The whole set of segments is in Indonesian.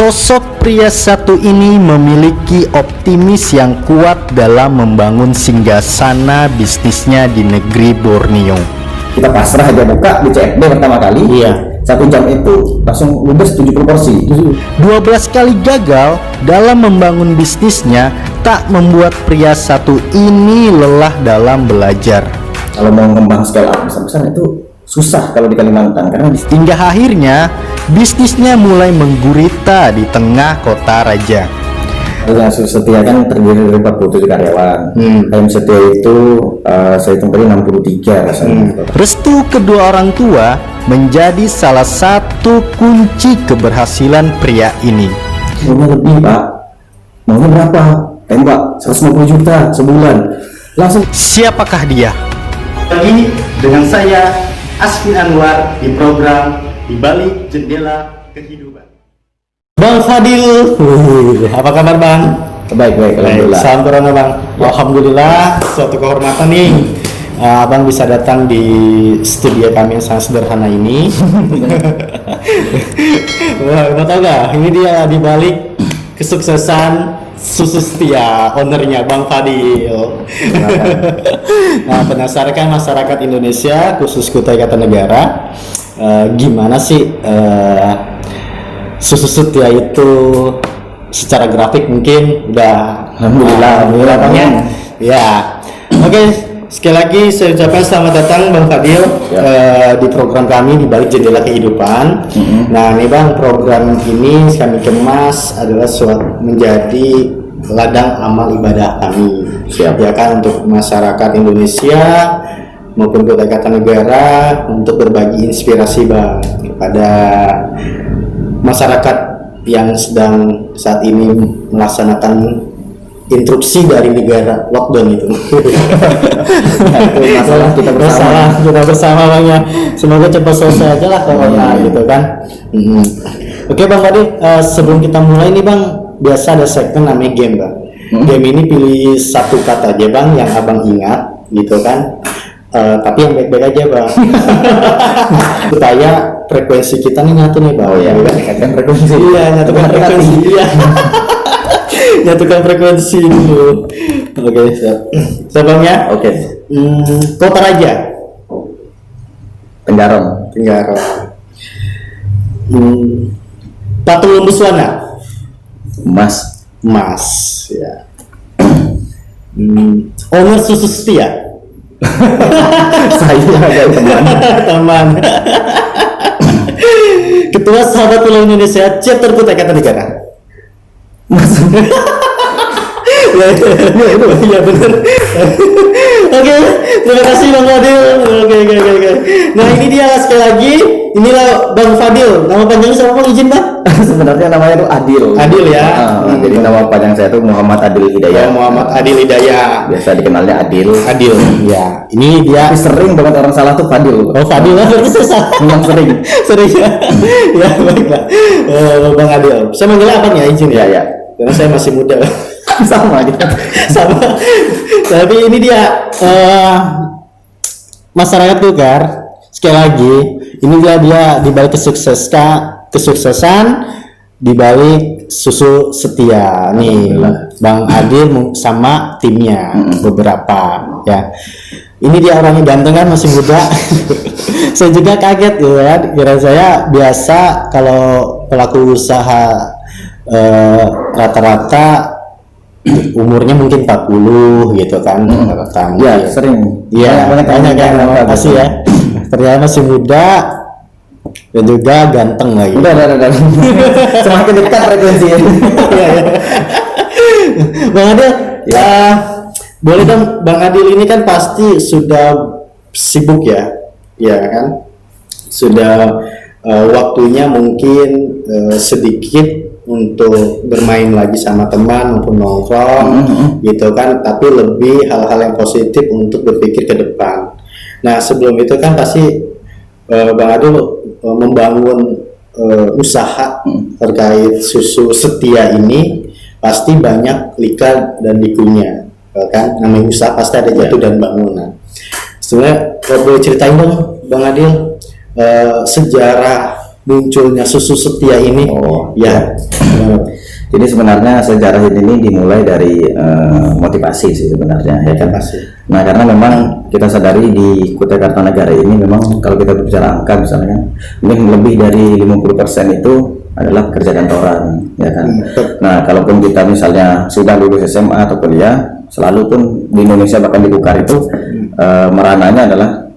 Sosok pria satu ini memiliki optimis yang kuat dalam membangun singgasana bisnisnya di negeri Borneo. Kita pasrah aja buka di CFD pertama kali. Iya. 1 jam itu langsung ludes 70 porsi. 12 kali gagal dalam membangun bisnisnya tak membuat pria satu ini lelah dalam belajar. Kalau mau ngembang scale up besar-besar itu susah kalau di Kalimantan karena Hingga akhirnya bisnisnya mulai menggurita di tengah kota raja. Yang setia kan terdiri dari 47 karyawan. Yang setia itu saya hitung tadi 63 rasanya. Restu kedua orang tua menjadi salah satu kunci keberhasilan pria ini. Maunya lebih Pak. Maunya berapa? Tembak 150 juta sebulan. Langsung. Siapakah dia? Lagi dengan saya Askin Anwar di program Di Balik Jendela Kehidupan. Bang Fadil, apa kabar Bang? Baik, alhamdulillah. Salam corona Bang. Alhamdulillah, suatu kehormatan nih. Abang bisa datang di studio kami yang sangat sederhana ini. Wah, mau tau gak? Ini dia di balik kesuksesan Susu Setia, ownernya Bang Fadil. Nah, penasaran kan masyarakat Indonesia, khusus Kutai Kartanegara, gimana sih Susu Setia itu secara grafik mungkin udah Alhamdulillah, Bang ya. Ya. Oke, sekali lagi saya ucapkan selamat datang Bang Fadil di program kami di Balik Jendela Kehidupan. Nah, ini Bang, program ini kami kemas adalah menjadi ladang amal ibadah kami. Siap. Ya kan, untuk masyarakat Indonesia maupun Kutai Kartanegara untuk berbagi inspirasi Bang kepada masyarakat yang sedang saat ini melaksanakan instruksi dari negara lockdown itu. Masalah kita bersama Bang ya. Semoga cepat selesai aja lah corona gitu kan. Oke Bang Fadil, sebelum kita mulai nih Bang, biasa ada segmen namanya game Bang. Game ini pilih satu kata aja Bang yang Abang ingat gitu kan. Tapi yang baik-baik aja Bang. Supaya frekuensi kita nih nyatu nih Bang. Oh iya, kan frekuensi. Iya, nyatukan frekuensi. Iya. Nyatukan frekuensi dulu. Oke, siap. Bang ya. Oke. Kota Raja. Tenggarong. Patung Lembuswana. Mas. Ya. Owner Susu Setia. Saya ada Teman. Ketua Sahabat Pulau Indonesia Chapter Kutai Kartanegara. Ya benar. Oke, terima kasih Bang Fadil. Oke. Nah ini dia sekali lagi. Inilah Bang Fadil. Nama panjangnya siapa Bang, izin Bang? Sebenarnya namanya itu Adil. Adil ya. Jadi nama panjang saya itu Muhammad Adil Hidayah. Muhammad Adil Hidayah. Biasa dikenalnya Adil. Ya. Ini dia. Tapi sering banget orang salah tuh Fadil. Oh Fadil lah, berarti saya salah. Yang sering. Sering ya. Ya baik Pak. Bang Adil. Saya manggilnya apa ya, izin ya? Iya. Karena saya masih muda. Sama gitu. Sama. Tapi ini dia masyarakat Tukar. Sekali lagi, ini dia di balik kesuksesan di balik Susu Setia nih Bang Adil sama timnya beberapa ya. Ini dia orangnya ganteng kan, masih muda. Saya juga kaget gitu kan. Kira saya biasa kalau pelaku usaha rata-rata umurnya mungkin 40 gitu kan. Iya, sering. Iya, banyak kan. Makasih ya. Ternyata masih muda dan juga ganteng lagi. Udah. Semakin dekat frekuensinya. Bang Adil, boleh dong Bang Adil ini kan pasti sudah sibuk ya kan? Sudah waktunya mungkin sedikit untuk bermain lagi sama teman maupun nongkrong gitu kan, tapi lebih hal-hal yang positif untuk berpikir ke depan. Nah sebelum itu kan pasti Bang Adil membangun usaha terkait Susu Setia ini pasti banyak lika dan likunya kan, namanya usaha pasti ada jatuh dan bangunan. Sebenarnya kalau boleh ceritain dong Bang Adil sejarah munculnya Susu Setia ini? Oh, ya. Jadi sebenarnya sejarah ini dimulai dari motivasi sih sebenarnya, ya kan. Nah, karena memang kita sadari di Kutai Kartanegara ini memang kalau kita bicara angka misalnya, mungkin lebih dari 50% itu adalah pekerja kantoran, ya kan. Nah, kalaupun kita misalnya sudah lulus SMA atau kuliah, selalu pun di Indonesia bahkan di Bukar itu merananya adalah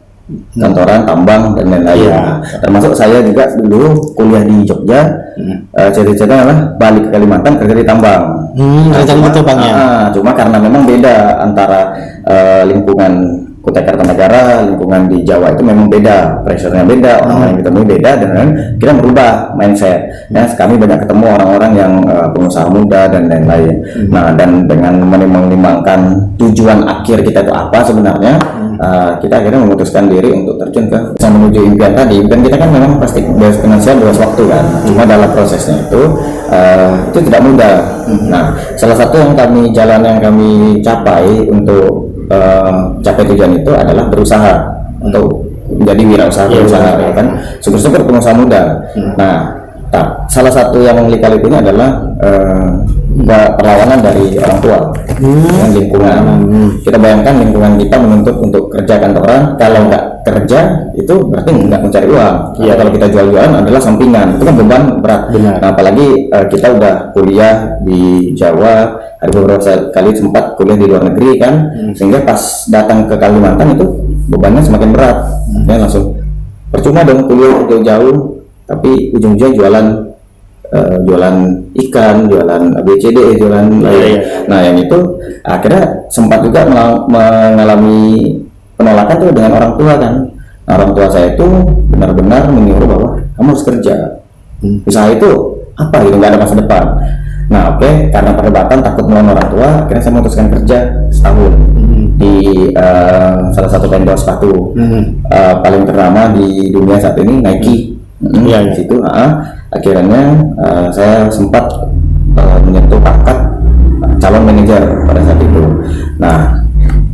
kantoran, tambang dan lain-lain. Termasuk saya juga dulu kuliah di Jogja, cita-cita adalah balik ke Kalimantan kerja di tambang. Cuma karena memang beda antara lingkungan Kutai Kartanegara, lingkungan di Jawa itu memang beda, pressure-nya beda, orang-orang yang ketemu beda, dan kita merubah mindset. Ya, kami banyak ketemu orang-orang yang pengusaha muda dan lain-lain. Nah, dan dengan menimbang-nimbangkan tujuan akhir kita itu apa sebenarnya, kita akhirnya memutuskan diri untuk terjun ke menuju impian tadi. Dan kita kan memang pasti finansial luas waktu kan, cuma dalam prosesnya itu tidak mudah. Nah, salah satu yang kami capai untuk capai tujuan itu adalah berusaha untuk menjadi wirausaha ya kan, syukur-syukur pengusaha muda. Nah, salah satu yang lika-liku ini adalah perlawanan dari orang tua dan lingkungan. Kita bayangkan lingkungan kita menuntut untuk kerja kantoran, kalau nggak kerja itu berarti nggak mencari uang. Kalau kita jual-jualan adalah sampingan, itu kan beban berat. Nah, apalagi kita udah kuliah di Jawa, ada beberapa kali sempat kuliah di luar negeri kan, sehingga pas datang ke Kalimantan itu bebannya semakin berat. Ya, langsung percuma dong kuliah jauh-jauh, tapi ujung-ujungnya jualan ikan, jualan ABCD, jualan lain. Nah, yang itu akhirnya sempat juga mengalami penolakan tuh dengan orang tua kan. Nah, orang tua saya itu benar-benar menyuruh bahwa kamu harus kerja. Usaha itu apa gitu, nggak ada masa depan. Nah, karena perdebatan takut melawan orang tua, akhirnya saya memutuskan kerja setahun di salah satu vendor sepatu paling ternama di dunia saat ini, Nike. Di situ akhirnya saya sempat menyentuh pangkat calon manajer pada saat itu. Nah,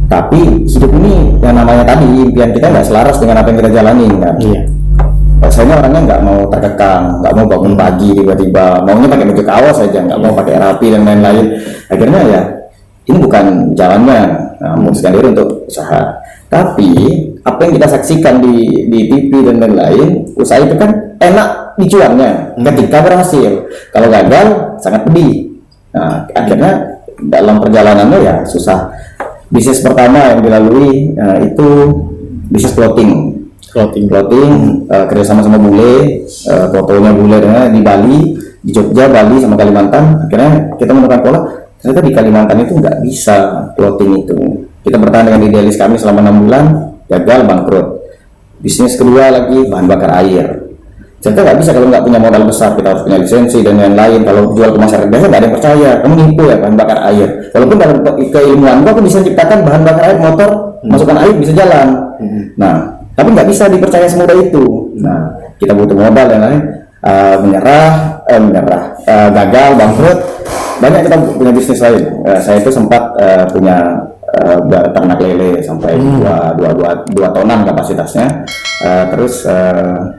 tapi hidup ini yang namanya tadi impian kita nggak selaras dengan apa yang kita jalani kan. Saya orangnya nggak mau terkekang, nggak mau bangun pagi tiba-tiba maunya pakai baju kaos saja, nggak mau pakai rapi dan lain-lain. Akhirnya ya ini bukan jalannya. Nah, memutuskan diri untuk usaha. Tapi apa yang kita saksikan di TV dan lain-lain, usaha itu kan enak dicuannya ketika berhasil. Kalau gagal sangat pedih. Nah, akhirnya dalam perjalanannya ya susah. Bisnis pertama yang dilalui itu bisnis clothing, kerjasama sama bule, fotonya bule di Bali, di Jogja, Bali sama Kalimantan. Akhirnya kita menemukan pola, ternyata di Kalimantan itu nggak bisa clothing itu. Kita bertahan dengan idealis kami selama 6 bulan, gagal, bangkrut. Bisnis kedua lagi bahan bakar air. Ternyata nggak bisa kalau nggak punya modal besar, kita harus punya lisensi dan lain-lain. Kalau jual ke masyarakat biasa nggak ada yang percaya, kamu nipu ya bahan bakar air. Walaupun dalam keilmuan aku bisa ciptakan bahan bakar air motor, masukkan air bisa jalan. Nah, tapi nggak bisa dipercaya semudah itu. Nah, kita butuh modal dan lain. Gagal, bangkrut. Banyak kita punya bisnis lain. Saya itu sempat punya ternak lele sampai 2 tonan kapasitasnya. Terus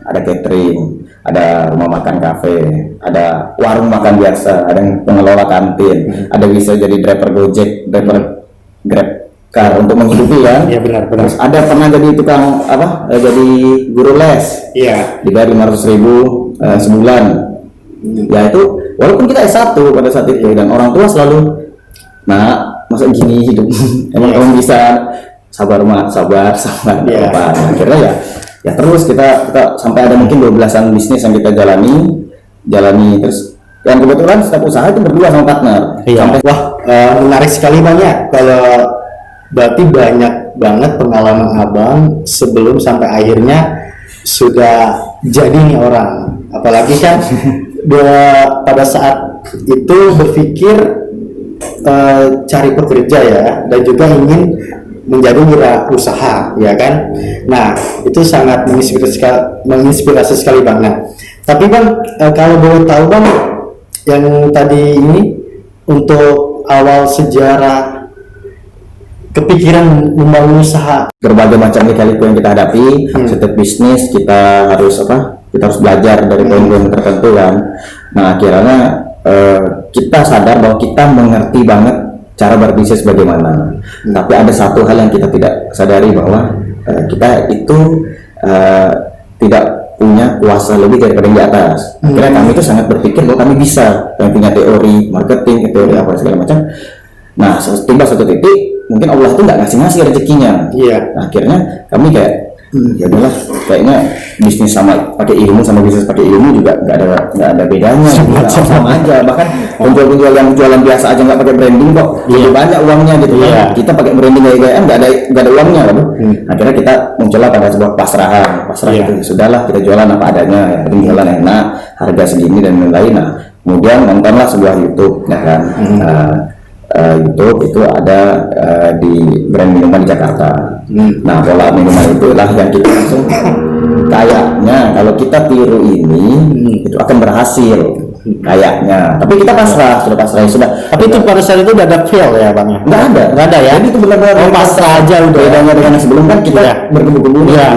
ada catering, ada rumah makan kafe, ada warung makan biasa, ada yang pengelola kantin, ada bisa jadi driver Gojek, driver Grab car untuk menghidupi ya. Iya, benar. Terus ada pernah jadi tukang jadi guru les. Iya. Dibayar 500.000 sebulan. Ya itu walaupun kita S1 pada saat itu dan orang tua selalu, nah masa gini hidup. Emang kamu bisa sabar apa. Akhirnya ya terus kita sampai ada mungkin 12-an bisnis yang kita jalani terus, dan kebetulan setiap usaha itu berdua sama partner. Menarik sekali Bang ya. Kalau berarti banyak banget pengalaman Abang sebelum sampai akhirnya sudah jadi nih orang. Apalagi kan pada saat itu berpikir cari pekerja ya, dan juga ingin menjadi wirausaha ya kan. Nah, itu sangat menginspirasi sekali Bang. Nah, tapi Bang, kalau boleh tahu Bang, yang tadi ini untuk awal sejarah kepikiran membangun usaha, berbagai macam lika-liku yang kita hadapi. Setiap bisnis kita harus kita harus belajar dari poin-poin tertentu kan. Nah akhirnya kita sadar bahwa kita mengerti banget cara berbisnis bagaimana. Tapi ada satu hal yang kita tidak sadari bahwa kita itu tidak punya kuasa lebih daripada yang di atas. Akhirnya kami itu sangat berpikir bahwa kami bisa, kami punya teori marketing, teori apa segala macam. Nah tiba satu titik mungkin Allah itu nggak ngasih rezekinya. Nah, akhirnya kami kayak ya udahlah, kayaknya bisnis sama pakai ilmu sama bisnis pakai ilmu juga nggak ada bedanya, sama aja. Bahkan penjual yang jualan biasa aja nggak pakai branding kok lebih banyak uangnya gitu kan. Kita pakai branding gaya-gayaan nggak ada uangnya kan. Akhirnya kita muncullah pada sebuah pasrah itu sudahlah, kita jualan apa adanya, yang penting jualan enak, harga segini dan lain-lain. Nah kemudian nontonlah sebuah YouTube ya kan. YouTube itu ada di brand minuman di Jakarta. Nah pola minuman itulah yang kita langsung kayaknya kalau kita tiru ini itu akan berhasil kayaknya. Tapi kita pasrah, sudah pasrah sudah. Tapi itu pada saat itu udah ada fail ya bang? Nggak ada ya. Jadi itu benar-benar pasrah aja udah. Bedanya dengan sebelum kan kita berkebun-kebun punya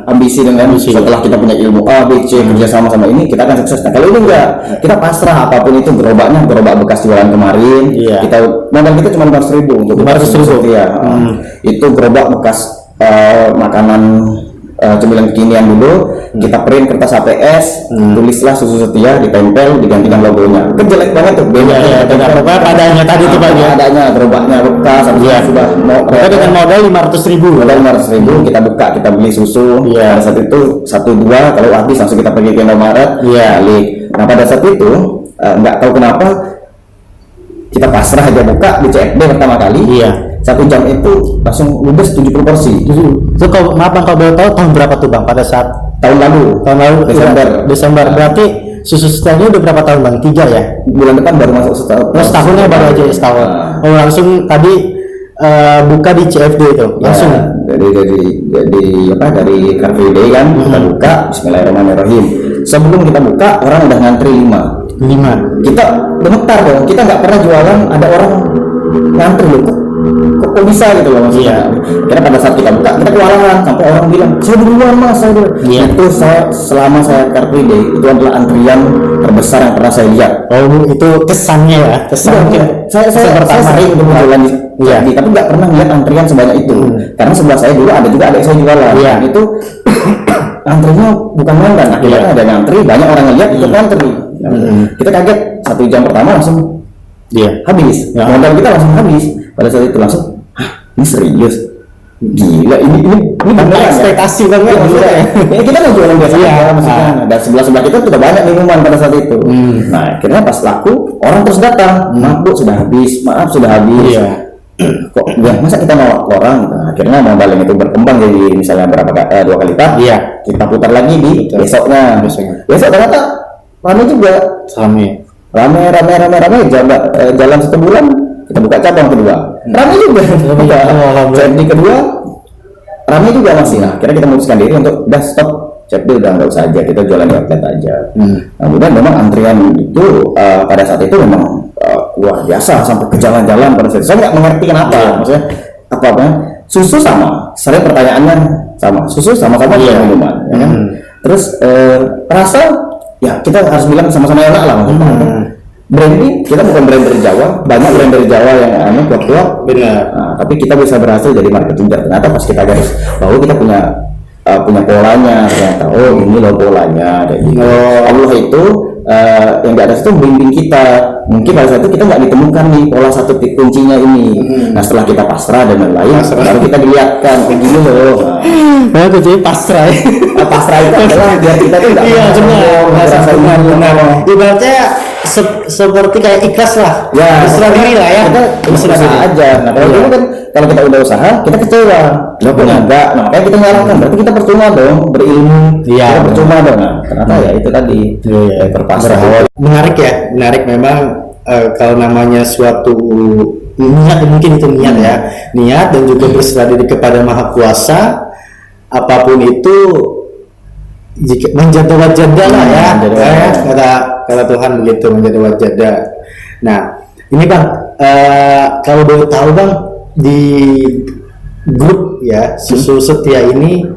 ambisi dengan setelah kita punya ilmu A, B, C kerja sama ini kita akan sukses. Nah, kalau ini enggak, kita pasrah apapun itu, gerobak bekas jualan kemarin. Kita modal kita cuma 500.000 untuk 500.000 ya. Itu gerobak bekas makanan cemilan kekinian dulu, kita print kertas HPS, tulislah Susu Setia, ditempel, digantikan logonya. Itu jelek banget tuh. Padanya tadi tuh Pak ya. Adanya gerobaknya bekas, sudah mau. Kita dengan modal 500.000. Modal 500.000, kita buka, kita beli susu. Pada saat itu 1-2 kalau habis langsung kita pergi ke Indomaret. Balik. Nah pada saat itu nggak tahu kenapa kita pasrah aja buka di CFD pertama kali. 1 jam itu langsung ludes 70 porsi. Itu kalau maaf bang, kalau boleh tahu tahun berapa tuh bang? Pada saat tahun lalu Desember. Berarti Susu Setianya udah berapa tahun bang? 3 ya? Bulan depan baru masuk setahun. Setahunnya baru aja setahun. Oh langsung tadi buka di CFD itu langsung. Dari Car Free Day kan kita buka. Bismillahirrahmanirrahim. Sebelum kita buka orang udah ngantri 5. Kita gemetar dong. Kita nggak pernah jualan ada orang ngantri loh. Kok bisa gitu loh maksudnya. Karena pada saat kita buka kita kewalahan sampai orang bilang saya duluan mas, saya duluan. Itu selama saya Car Free Day itu adalah antrian terbesar yang pernah saya lihat. Oh itu kesannya ya. Saya sering berjualan tapi nggak pernah lihat antrian sebanyak itu. Karena sebelah saya dulu ada juga adik saya jualan. Itu antrinya bukan main kan. Akhirnya ada ngantri, banyak orang ngeliat ikut ngantri. Kita kaget 1 jam pertama langsung habis. Modal kita langsung habis. Pada saat itu langsung, ini serius, gila ini beneran ekspektasi banget maksudnya. Kita mau jualan biasa aja maksudnya. Dan sebelah kita sudah banyak minuman pada saat itu. Nah akhirnya pas laku orang terus datang, maaf bu sudah habis, maaf sudah habis. Kok masa kita nolak orang? Nah, akhirnya modal yang itu berkembang jadi misalnya 2 kali lipat. Kita putar lagi di besoknya. Besok ternyata rame juga. Rame jalan 1 bulan. Kita buka cabang kedua, ramai juga. CFD kedua, ramai juga masih. Nah, akhirnya kita memutuskan diri untuk udah stop CFD, udah nggak usah aja, kita jualan di outlet aja. Nah, kemudian memang antrian itu pada saat itu memang luar biasa sampai ke jalan-jalan pada saat itu. Saya nggak mengerti kenapa, maksudnya apa? Susu sama, sering pertanyaannya sama, susu sama-sama minuman, ya kan? Terus rasa, ya kita harus bilang sama-sama enak lah maksudnya. Branding kita bukan brand dari Jawa, banyak brand dari Jawa yang kuat-kuat. Benar. Nah, tapi kita bisa berhasil jadi marketing. Ternyata pas kita garis bahwa kita punya polanya, ternyata ini loh polanya kayak gitu. Allah itu yang di atas itu membimbing kita. Mungkin pada saat itu kita nggak ditemukan nih pola satu kuncinya ini. Nah setelah kita pasrah dan lain-lain, baru kita dilihatkan kayak gini loh. Nah kuncinya pasrah. Pasrah itu adalah biar kita tuh nggak benar. Ibaratnya seperti kayak ikhlas lah. Berserah diri lah ya. Kita usaha aja. Nah kalau dulu kan kalau kita udah usaha kita kecewa. Lo punya enggak? Nah makanya kita nyalakan. Berarti kita percuma dong berilmu. Kita percuma dong. Nah ternyata ya itu tadi terpasrah. Menarik memang. Kalau namanya suatu niat, mungkin itu niat dan juga berserah diri kepada Maha Kuasa, apapun itu jika menjadi wajada lah ya, kata Tuhan begitu, menjadi wajada. Nah ini bang, kalau boleh tahu bang, di grup ya Susu Setia ini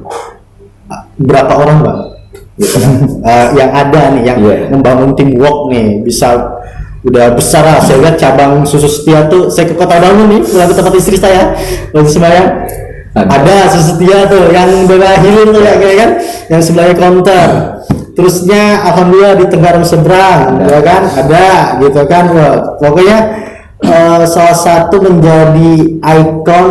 berapa orang bang gitu kan. Yang ada nih, yang membangun teamwork nih, bisa udah besar lah. Saya lihat cabang Susu Setia tuh, saya ke Kota Bangun nih, pulang ke tempat istri saya waktu sembahyang, ada Susu Setia tuh yang belah hilir tuh ya kayak kan, yang sebelahnya counter. Terusnya alhamdulillah di Tenggarong seberang, ya kan, ada gitu kan. Wah, pokoknya salah satu menjadi ikon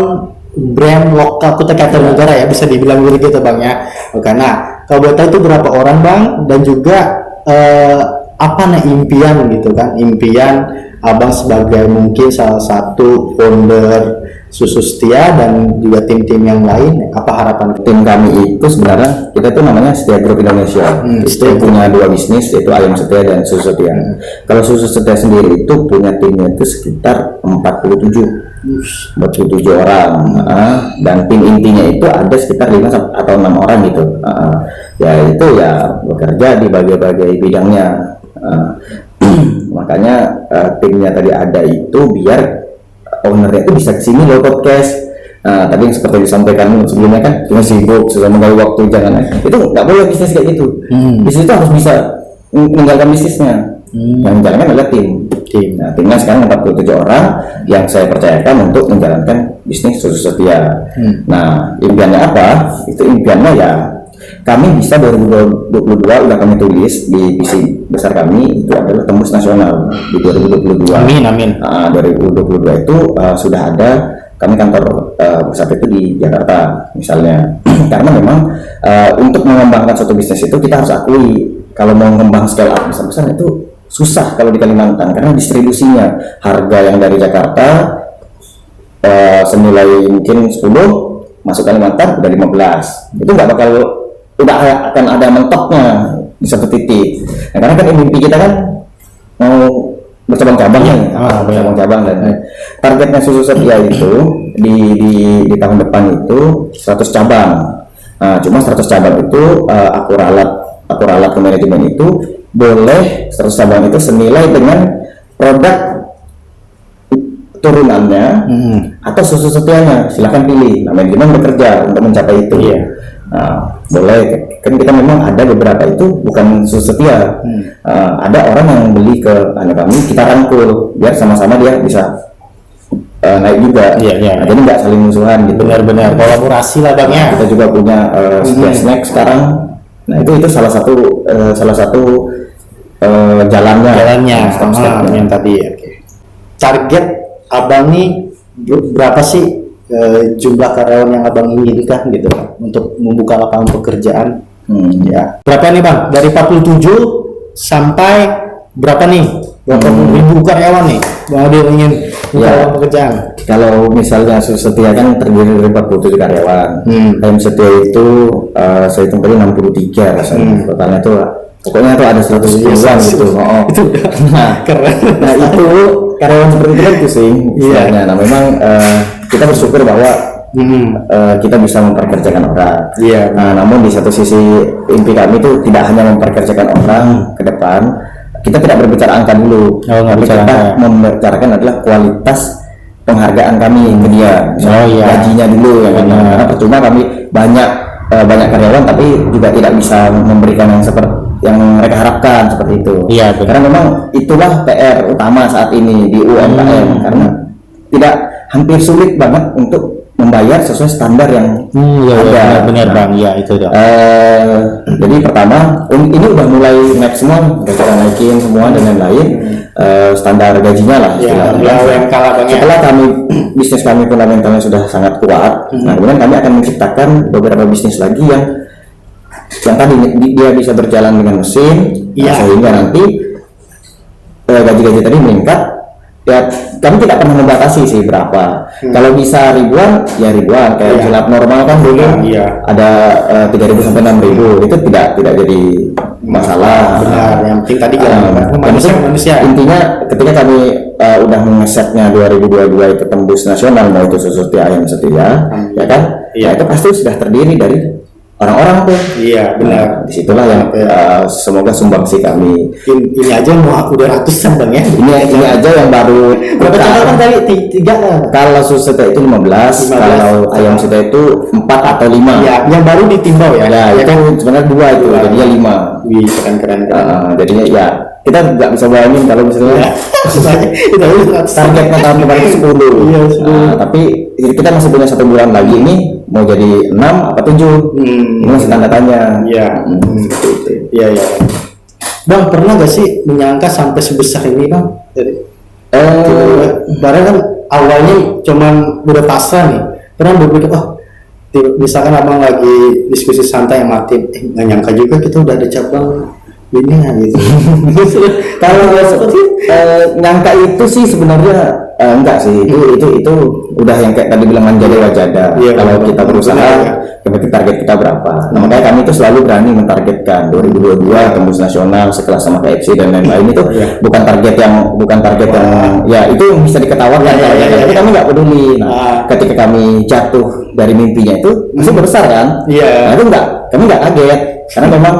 brand lokal Kutai Kartanegara ya, bisa dibilang gitu Bang ya. Oke, nah kalau boleh tahu itu berapa orang Bang, dan juga apa nih impian gitu kan, impian Abang sebagai mungkin salah satu founder Susu Setia dan juga tim-tim yang lain, apa harapan Tim kami itu sebenarnya kita tuh namanya Setia Group Indonesia. Itu punya 2 bisnis, yaitu Ayam Setia dan Susu Setia. Kalau Susu Setia sendiri itu punya timnya itu sekitar 47 orang, dan tim intinya itu ada sekitar 5 atau 6 orang gitu. Ya itu ya bekerja di berbagai bidangnya. Makanya timnya tadi ada itu biar ownernya itu bisa kesini loh podcast. Tadi yang seperti disampaikan sebelumnya kan, cuma sibuk sudah menggali waktu, jangan itu nggak boleh bisnis kayak gitu. Bisnis itu harus bisa meninggalkan bisnisnya. Yang menjalankan adalah tim. Nah, timnya sekarang 47 orang yang saya percayakan untuk menjalankan bisnis Susu Setia. Nah, impiannya apa? Itu impiannya ya kami bisa 2022 udah kami tulis di visi besar kami, itu adalah tembus nasional di 2022. Amin. 2022 itu sudah ada kami kantor pusat itu di Jakarta misalnya. Karena memang untuk mengembangkan suatu bisnis itu kita harus akui, kalau mau mengembang scale up besar-besar itu susah kalau di Kalimantan, karena distribusinya harga yang dari Jakarta senilai mungkin 10 masuk Kalimantan udah 15, itu nggak bakal udah akan ada mentoknya di satu titik. Nah, karena kan mimpi kita kan mau bercabang-cabang ya, bercabang-cabang, dan targetnya Susu Setia itu di tahun depan itu 100 cabang. Nah, cuma 100 cabang itu aku ralat ke manajemen itu boleh 100 cabang itu senilai dengan produk turunannya atau Susu Setianya, silahkan pilih. Nah, manajemen bekerja untuk mencapai itu. Nah, boleh kan, kita memang ada beberapa itu bukan Susu Setia. Ada orang yang beli ke anak kami, kita rangkul biar sama-sama dia bisa naik juga. Nah, jadi nggak saling musuhan gitu. Benar-benar kolaborasi lah Bang ya. Kita juga punya Setia Snack sekarang. Nah, itu salah satu jalannya yang tadi ya. Target Abang nih berapa sih jumlah karyawan yang Abang inginkan gitu untuk membuka lapangan pekerjaan? Ya, berapa nih Bang? Dari 47 sampai berapa nih? Berapa ribu karyawan nih Bang Adil ingin buka lapangan pekerjaan? Kalau misalnya Susu Setia kan terdiri dari 47 karyawan. Ayam Setia itu saya hitung tadi 63 rasanya. Totalnya itu pokoknya itu ada 110-an gitu. Itu keren. Nah, itu karyawan seperti itu kan pusing istilahnya. Nah, memang kita bersyukur bahwa kita bisa memperkerjakan orang. Nah, namun di satu sisi impi kami itu tidak hanya memperkerjakan orang ke depan. Kita tidak berbicara angka dulu. Tapi kita membicarakan adalah kualitas penghargaan kami ke dia. Gajinya dulu ya kan. Karena percuma kami banyak karyawan tapi juga tidak bisa memberikan yang seperti yang mereka harapkan seperti itu. Karena memang itulah PR utama saat ini di UMKM, karena tidak hampir sulit banget untuk membayar sesuai standar yang ada. Benar Bang, ya itu dah. Jadi pertama ini udah mulai naik semua, udah kita naikin semua dan lain-lain. Standar gajinya lah. Setelah bisnis kami fundamentalnya sudah sangat kuat, nah kemudian kami akan menciptakan beberapa bisnis lagi yang tadi dia bisa berjalan dengan mesin, sehingga nanti gaji-gaji tadi meningkat. Ya, kami tidak pernah membatasi sih berapa. Kalau bisa ribuan, ya ribuan. Kayak silap normal kan dulu ada 3.000 sampai 6.000, itu tidak jadi masalah. Benar. Yang penting tadi manusia. Intinya ketika kami udah mengesetnya 2022 itu tembus nasional, mau itu Susu Setia Ayam Setia, ya kan? Ya itu pasti sudah terdiri dari orang-orang tuh. Iya benar. Nah, disitulah yang semoga sumbangsi kami. Ini aja mau udah ratusan bang ya. Ini aja yang baru. Berapa cabang kan tadi? Tiga kan? Kalau susu itu 15, kalau ayam susu itu 4 atau 5. Ya, yang baru ditimbau ya. Ya, itu sebenarnya 2 itu, jadinya 5. Wih, keren. Jadinya ya kita nggak bisa bayangin kalau misalnya targetnya tahun depan itu 10. Iya, 10. Tapi kita masih punya 1 bulan lagi ini mau jadi 6 apa 7. Ini masih tanda tanya. Iya. Iya. Bang, pernah gak sih menyangka sampai sebesar ini bang? Barang kan awalnya cuman udah pasrah nih. Pernah berpikir, misalkan abang lagi diskusi santai yang mati, nggak nyangka juga kita udah ada cabang ini gitu. Kalau nyangka itu sih sebenarnya enggak sih, itu udah yang kayak tadi bilang manja dewa jada. Iya, kalau kita berusaha, target kita berapa. Nah, makanya kami itu selalu berani mentargetkan 2022 tembus nasional sekelas sama KFC dan lain-lain itu bukan target yang ya itu bisa diketawakan tapi kami nggak peduli. Nah, ketika kami jatuh dari mimpinya itu masih besar kan? Nah, itu kami nggak kaget karena memang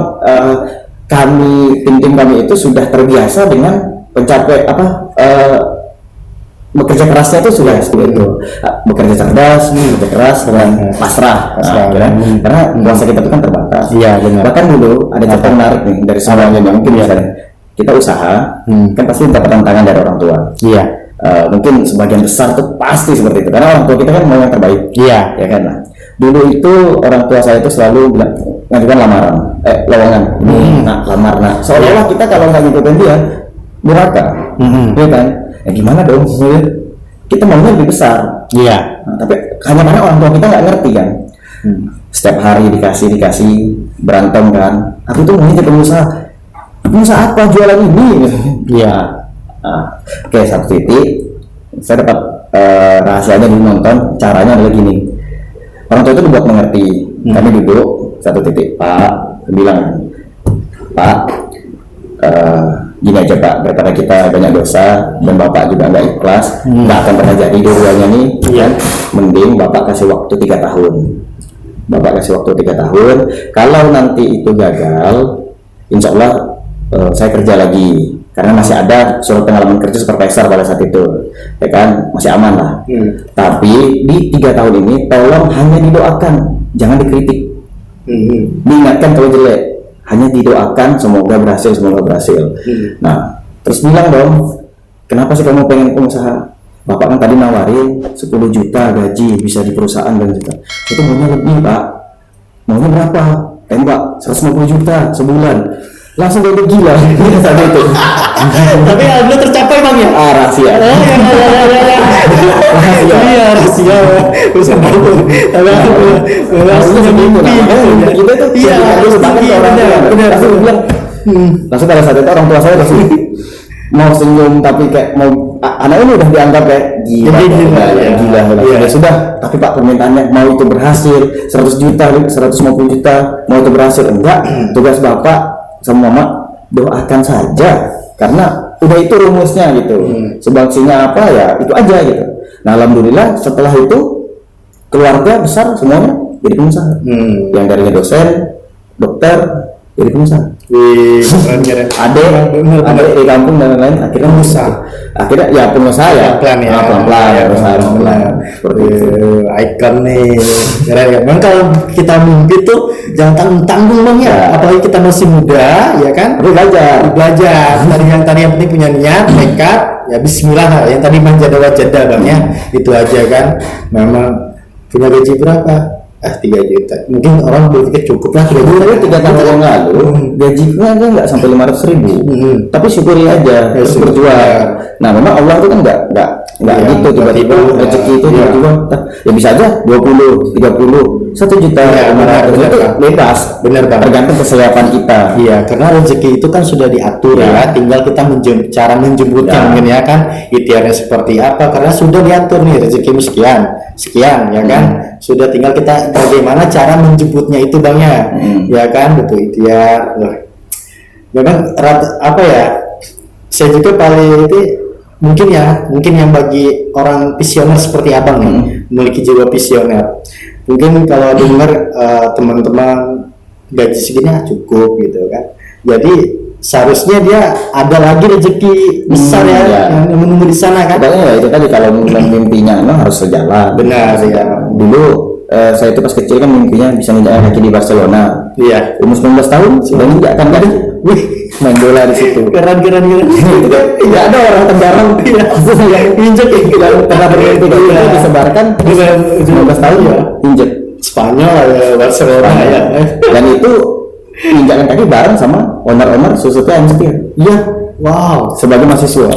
tim kami itu sudah terbiasa dengan bekerja kerasnya itu sudah seperti itu, bekerja cerdas, bekerja keras dengan pasrah. Karena kuasa kita itu kan terbatas. Iya benar. Bahkan dulu ada cerita menarik nih dari semuanya, mungkin misalnya kita usaha, kan pasti dapat tantangan dari orang tua. Iya. Mungkin sebagian besar tuh pasti seperti itu, karena orang tua kita kan mau yang terbaik. Iya. Ya kan. Nah, dulu itu orang tua saya itu selalu bilang ngajukan lowongan. Lamar. Nah, seolah-olah kita kalau nggak ngikutin dia durhaka, ya kan? Ya gimana dong? Kita maunya lebih besar. Iya. Nah, tapi hanya karena orang tua kita nggak ngerti kan. Setiap hari dikasih berantem kan. Aku tuh maunya jadi pengusaha. Pengusaha apa? Jualan ini. Iya. Oke, satu titik saya dapat rahasianya dulu nonton. Caranya adalah gini. Orang tua itu dibuat mengerti. Kami duduk satu titik. Pak bilang, Pak. Gini aja Pak, daripada kita banyak dosa dan Bapak juga nggak ikhlas, nggak akan pernah jadi dua-duanya nih, kan? Mending Bapak kasih waktu 3 tahun. Bapak kasih waktu 3 tahun. Kalau nanti itu gagal, insya Allah saya kerja lagi, karena masih ada surat pengalaman kerja supervisor pada saat itu, ya kan, masih aman lah. Tapi di 3 tahun ini, tolong hanya didoakan, jangan dikritik, diingatkan kalau jelek. Hanya didoakan semoga berhasil. Nah, terus bilang dong, kenapa sih kamu pengen pengusaha? Bapak kan tadi nawarin 10 juta gaji bisa di perusahaan dan juta. Itu maunya lebih Pak. Maunya berapa? Mbak 150 juta sebulan. Langsung jadi gila saat itu. Tapi belum tercapai bang ya? Rahasia. Rahasia. Bisa tahu. Langsung mimpi. Kita tuh benar. Langsung pada saat itu orang tua saya langsung mau senyum tapi kayak mau anak ini udah dianggap kayak gila. Ya sudah, tapi Pak permintaannya mau itu berhasil 100 juta, 150 juta, mau itu berhasil enggak? Tugas Bapak sama Mama doakan saja, karena udah itu rumusnya gitu. Sumbangsinya apa ya itu aja gitu. Nah alhamdulillah setelah itu keluarga besar semuanya jadi pengusaha. Yang darinya dosen, dokter jadi pengusaha. Ada di kampung dan lain-lain akhirnya pengusaha. Akhirnya ya pengusaha ya pelan-pelan seperti itu. Icon nih. Memang kalau kita mimpi tuh jangan tanggung bang ya. Apalagi kita masih muda ya kan. Belajar. Tadi yang penting punya niat, tekad. Ya Bismillah lah. Yang tadi manja dewa jada bang ya. Itu aja kan. Memang punya gaji berapa? 3 juta. Mungkin orang berpikir cukup lah 3 juta. 3 tahun yang lalu gajinya aja nggak sampai 500.000. Tapi syukuri aja, terus berjuang. Nah memang Allah itu kan nggak gitu tiba-tiba rezeki itu tiba-tiba ya bisa aja 20, 30, 1 juta, 500 itu bebas. Benar banget. Tergantung kesiapan kita. Iya, karena rezeki itu kan sudah diatur ya. Tinggal kita cara menjemputnya mungkin ya kan. Ikhtiarnya seperti apa? Karena sudah diatur nih rezekimu sekian ya kan. Sudah tinggal kita bagaimana cara menjemputnya itu bangnya, ya kan, betul ikhtiar. Memang apa ya? Saya juga paling itu mungkin yang bagi orang visioner seperti abang nih, memiliki jiwa visioner, mungkin kalau dengar teman-teman gaji segini cukup gitu kan. Jadi seharusnya dia ada lagi rezeki besar yang menunggu di sana kan. Makanya ya itu tadi, kalau mimpinya harus sejalan. Benar ya. Dulu saya itu pas kecil kan mimpinya bisa menginjakkan kaki di Barcelona. Iya. Umur 19 tahun sudah menginjakkan kaki. Wih, main bola di situ. Keren. Tidak ada orang Tenggarong yang injek yang pernah bermimpi itu disebarkan 19 tahun ya injek Spanyol ya, Barcelona ya. Dan itu injakkan kaki bareng sama owner Suzuki Amstir. Iya. Wow. Sebagai mahasiswa.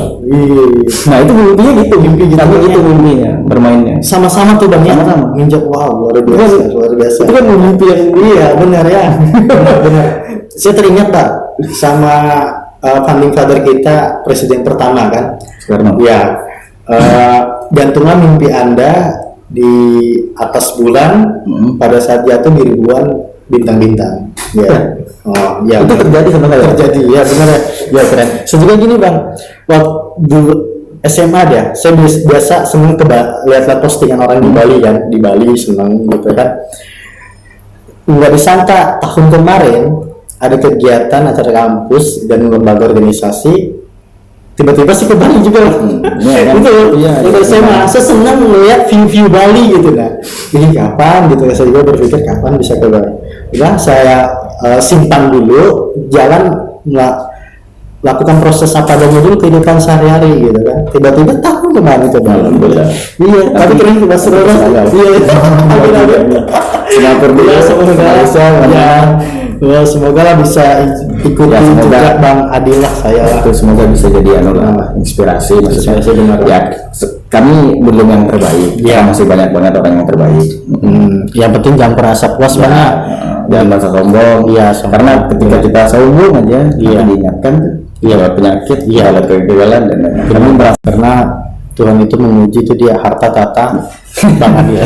Nah itu mimpinya gitu, tapi itu mimpinya bermainnya. Sama-sama tuh Bang. Sama-sama. Nginjek, wow, luar biasa. Itu kan mimpi yang Iya, benar ya. Benar. Saya teringat Pak sama founding father kita, presiden pertama kan. Soekarno. Ya. Gantunglah mimpi Anda di atas bulan pada saat jatuh di ribuan bintang-bintang. Ya. Oh, ya. Itu terjadi sama saya. Terjadi, ya benar ya. Ya keren. Saya juga gini Bang, waktu SMA dia, saya biasa seneng lihat postingan orang di Bali kan, di Bali seneng gitu kan. Nggak disangka tahun kemarin ada kegiatan acara kampus dan lembaga organisasi, tiba-tiba sih ke Bali juga. Iya, kan? Itu saya senang melihat view Bali gitu kan. Ini kapan gitu, saya juga berpikir kapan bisa ke Bali. Udah saya simpan dulu, jalan lakukan proses apa adanya dulu kehidupan sehari-hari gitu kan. Tiba-tiba tahun kemarin itu Bali. Alhamdulillah. Iya, tapi keren juga seru. Iya. Singapura dulu, Malaysia. Ya. Wah, semoga lah bisa ikuti jejak Bang Adil lah saya. Itu semoga bisa jadi inspirasi, maksudnya benar. Ya kami belum yang terbaik, ya. Masih banyak banget orang yang terbaik. Yang penting jangan merasa puas banget, jangan merasa sombong. Iya, karena ketika kita sombong aja, diingatkan penyakit, kegagalan dan kami merasa, karena Tuhan itu menguji itu dia harta tata Bang Adil.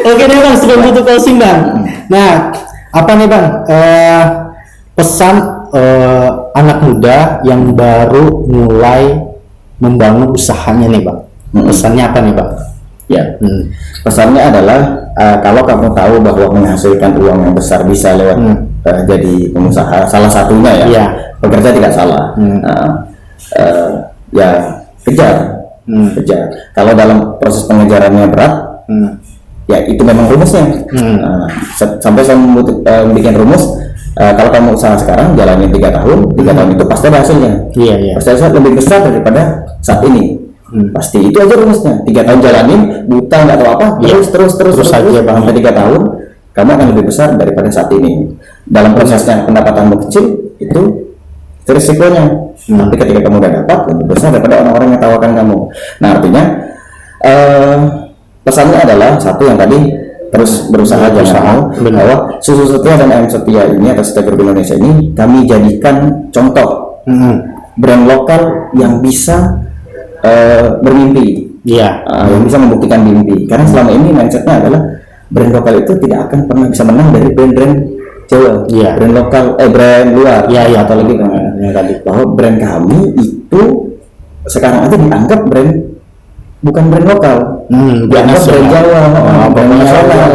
Oke deh Bang, sebelum tutup closing Bang. Nah, apa nih Bang? Pesan anak muda yang baru mulai membangun usahanya nih Bang. Pesannya apa nih Bang? Ya, pesannya adalah kalau kamu tahu bahwa menghasilkan uang yang besar bisa lewat jadi pengusaha, salah satunya ya, bekerja tidak salah. Ya kejar. Kalau dalam proses pengejarannya berat, ya itu memang rumusnya. Sampai saya bikin rumus, kalau kamu usaha sekarang jalanin 3 tahun, 3 tahun itu pasti ada hasilnya. Pasti hasilnya lebih besar daripada saat ini. Pasti itu aja rumusnya. 3 tahun jalanin, buta nggak tahu apa, terus aja sampai 3 tahun, kamu akan lebih besar daripada saat ini. Dalam prosesnya pendapatanmu kecil, itu risikonya. Tapi ketika kamu udah dapat, lebih besar daripada orang-orang yang tawarkan kamu. Nah artinya pesannya adalah satu yang tadi, terus berusaha jangan mau bahwa Susu Setia dan Ayam Setia ini atau Setia Group Indonesia ini kami jadikan contoh brand lokal yang bisa bermimpi, yang bisa membuktikan mimpi. Karena selama ini mindsetnya adalah brand lokal itu tidak akan pernah bisa menang dari brand-brand Jawa, brand lokal, brand luar, atau lagi tadi bahwa brand kami itu sekarang aja dianggap bukan brand lokal, dianggap brand Jawa, brand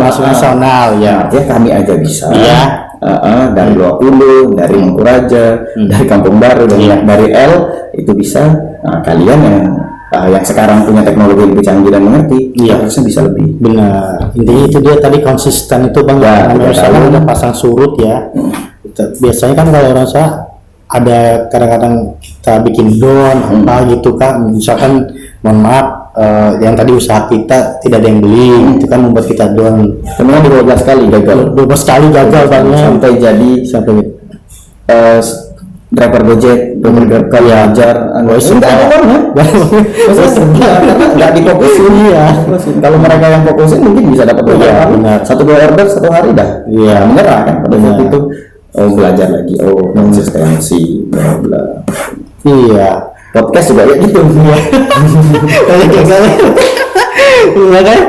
nasional, ya. Artinya kami aja bisa, dari Luar Ulu, dari Mangkuraja, dari Kampung Baru, dari L itu bisa. Nah, kalian yang sekarang punya teknologi lebih canggih dan mengerti, harusnya bisa lebih. Benar. Intinya itu dia tadi konsisten itu Bang. Namanya sekarang udah pasang surut ya. Biasanya kan kalau orang saya ada kadang-kadang kita bikin down apa gitu kan, misalkan mohon maaf yang tadi usaha kita tidak ada yang beli, itu kan membuat kita down. Kemudian 12 kali gagal banget sampai driver Gojek, kali ajar, nggak difokusin Kalau mereka yang fokusin mungkin bisa dapat benar. 1-2 order satu hari dah. Menyerah kan pada saat itu. Belajar lagi, konsistensi, bla bla. Podcast juga ya gitu. Makanya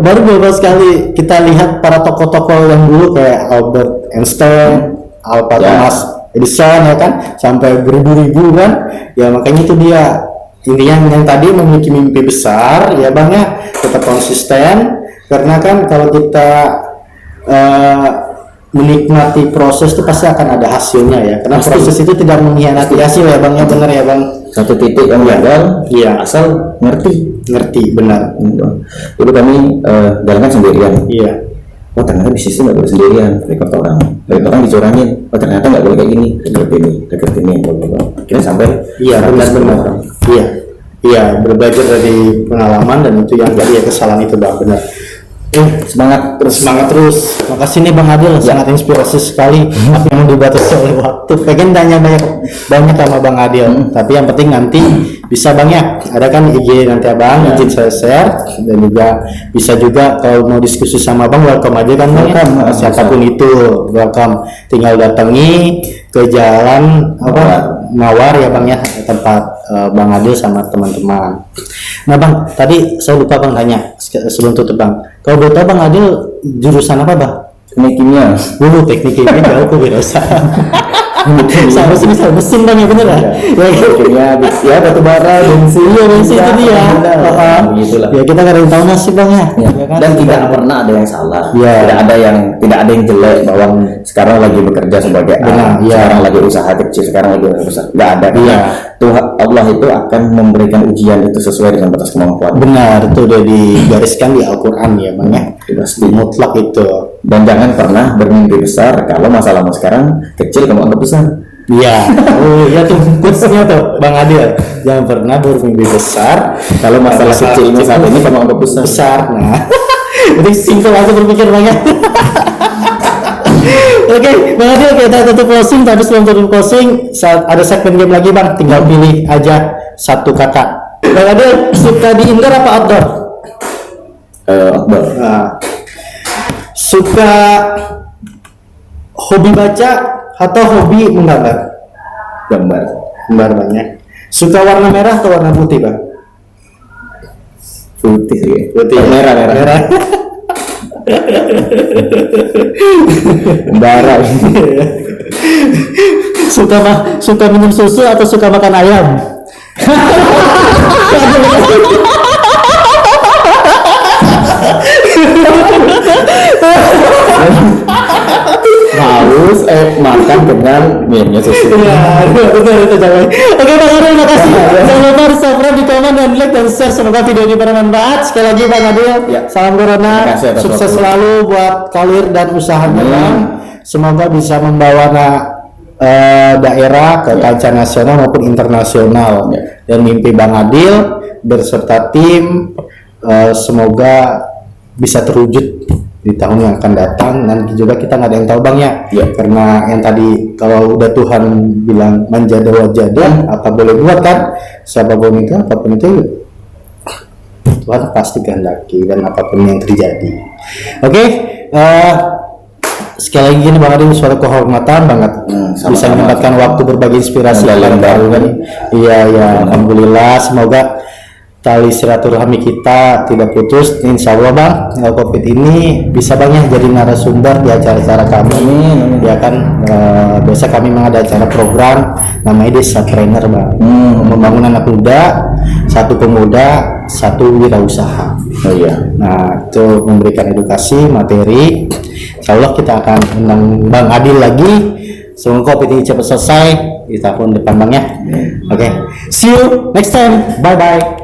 baru beberapa sekali kita lihat para tokoh-tokoh yang dulu kayak Albert Einstein, Thomas Edison ya kan, sampai beribu-ribu kan, ya makanya itu dia intinya yang tadi memiliki mimpi besar ya bang ya, tetap konsisten, karena kan kalau kita menikmati proses itu pasti akan ada hasilnya ya, karena Pasti. proses itu tidak mengkhianati hasil ya bang ya, benar ya bang. Satu titik yang gagal, Iya. asal ngerti. Benar. Dulu kami jalankan sendirian. Iya. Oh ternyata bisnisnya nggak boleh sendirian, rekrut orang dicurangin. Oh ternyata nggak boleh kayak gini, rekrut ini, kita sampai Iya 100 benar. orang. Iya belajar dari pengalaman, dan itu yang tadi ya kesalahan itu bang, benar. Semangat terus. Makasih nih Bang Adil, sangat inspirasi sekali. Tapi yang dibatasi oleh waktu. Pengen tanya banyak sama Bang Adil, tapi yang penting nanti bisa Bang ya. Ada kan IG nanti Abang, izin saya share, dan juga bisa juga kalau mau diskusi sama Bang, welcome aja kan Bang. Welcome. Ya? Siapapun itu, welcome. Tinggal datangi ke jalan Mawar ya Bang ya, tempat Bang Adil sama teman-teman. Nah Bang, tadi saya lupa Bang tanya sebelum tutup Bang. Kalau boleh tahu Bang Adil jurusan apa Bang? Teknik kimia. Teknik kimia jauh kewirausahaan. Seharusnya bisa mesin Bang ya, bener ya? Kimia, ya batu bara, bensin. Iya bensin itu dia. Gitulah. Ya kita nggak ada yang tahu nasib Bang ya. Ya. Ya kan? Dan tidak pernah ada yang salah. Ya. Tidak ada yang jelek bahwa sekarang lagi bekerja sebagai Benar, ya. sekarang lagi usaha kecil, sekarang lagi usaha besar. Nggak ada. Iya. Tuhan Allah itu akan memberikan ujian itu sesuai dengan batas kemampuan. Benar, itu udah digariskan di Al-Quran ya Bang ya. Pasti. Mutlak itu. Dan jangan pernah bermimpi besar kalau masalahmu sekarang kecil kamu anggap besar. Iya, iya tuh quotes-nya tuh Bang Adil. Jangan pernah bermimpi besar Kalau masalah kecilmu saat ini kamu anggap besar. Nah, itu simpel aja berpikir banget. Oke, Bang Adil kita tutup closing, tapi sebelum tutup closing saat ada segmen game lagi Bang, tinggal pilih aja satu kata. Bang Adil suka di indoor apa outdoor? Outdoor. Nah, suka hobi baca atau hobi menggambar? Gambar. Gambar banyak. Suka warna merah atau warna putih Bang? Putih ya. Putih. Merah. Bara. Suka minum susu atau suka makan ayam? Haus makan dengan minumnya susu. Iya, benar itu jawabannya. Oke Bang Adil, makasih. Jangan lupa subscribe, di komen, dan like, dan share. Semoga video ini bermanfaat. Sekali lagi Bang Adil, Ya. salam corona, Terima kasih atas sukses waktu. selalu buat karir dan usahanya Bang. Semoga bisa membawa daerah ke kancah nasional maupun internasional. Ya. Dan mimpi Bang Adil berserta tim semoga bisa terwujud di tahun yang akan datang. Nanti juga kita nggak ada yang tahu Bang ya. Ya. Karena yang tadi kalau udah Tuhan bilang manjada wajada, apa boleh buat kan, siapapun itu apapun itu Tuhan pasti kehendaki, dan apapun yang terjadi. Oke, sekali lagi gini Bang Adil, suatu kehormatan banget sama-sama. bisa menyempatkan waktu berbagi inspirasi Dalam kepada baru kan. Iya, alhamdulillah. Semoga tali silaturahmi kita tidak putus. Insya Allah Bang, COVID ini bisa Bang ya jadi narasumber di acara-acara kami. Amin. Ya kan, biasa kami memang ada acara program namanya Desa Trainer Bang. Membangun anak muda, satu pemuda, satu wirausaha. Oh iya. Nah, itu memberikan edukasi, materi. Insya Allah kita akan undang Bang Adil lagi. Semoga COVID ini cepat selesai di tahun depan Bang ya. Oke, see you next time. Bye bye.